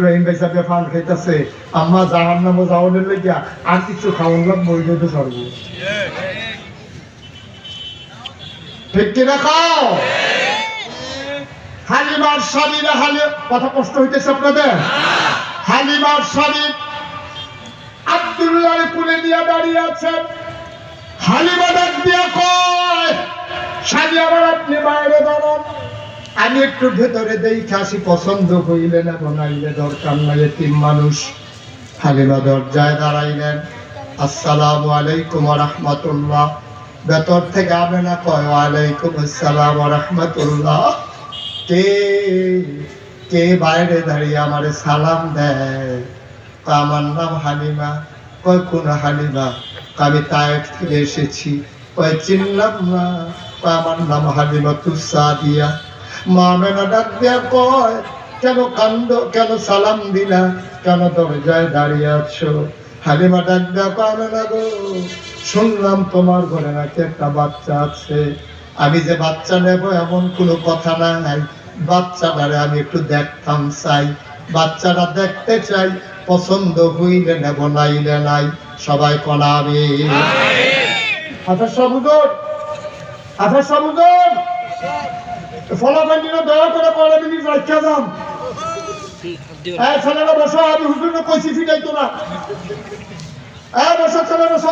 রহিম ভাই সাহেব ফান খাইতেছে, আম্মা জাহান্নামে যাওয়ার লাগিয়া আর কিছু খাওয়ান লাগবো ওই তো সর্ব ঠিক কিনা খাও। হালিমার স্বামীরা কথা কষ্ট হইতেছে আপনাদের? হালিমার স্বামী আব্দুল্লাহর কুলে দিয়া দাঁড়িয়ে আছেন। হালিমা ডাক দিয়া কয়, স্বামী আমার আপনি বাইরে দাঁড়ান, আমি একটু ভেতরে দেখে আসি, পছন্দ হইলে না বানাইলে দরকার নাই, এতিম মানুষ। হালিমা দরজায় দাঁড়াইলেন। আসসালামু আলাইকুম ওয়া রাহমাতুল্লাহ। ভেতর থেকে আমেনা কয়, ওয়ালাইকুম আসসালাম ওয়া রাহমাতুল্লাহ। কে কে বাইরে দাঁড়িয়ে আমারে সালাম দেয়? আমার নাম হালিমা। কয় কোন হালিমা? আমি তায়েফ থেকে এসেছি। কয় চিনলাম না। আমার নাম হালিমা তুসাদিয়া। মা আমেনা ডাক দিয়া কয়, কেন কান্দ, কেন সালাম দিলা, কেন দরজায় দাঁড়িয়ে আছো? হালিমা ডাক দিয়া কয়, আমেনা গো, শুনলাম তোমার ঘরে নাকি একটা বাচ্চা আছে। আমি যে বাচ্চা নেব এমন কোনো কথা নাই, বাচ্চাটারে আমি একটু দেখতাম চাই, বাচ্চাটা দেখতে চাই, পছন্দ হইলে নেব, নাইলে নাই। সবাই কনাবে আচ্ছা সবুজন, আচ্ছা সবুজন ফলাফান্ডিরা দয়া করে পরে মিনিট রাখা যান। ছেলেরা বসো, আমি হুজুর কইছি ফিটাইতো না। বসো ছেলেরা সব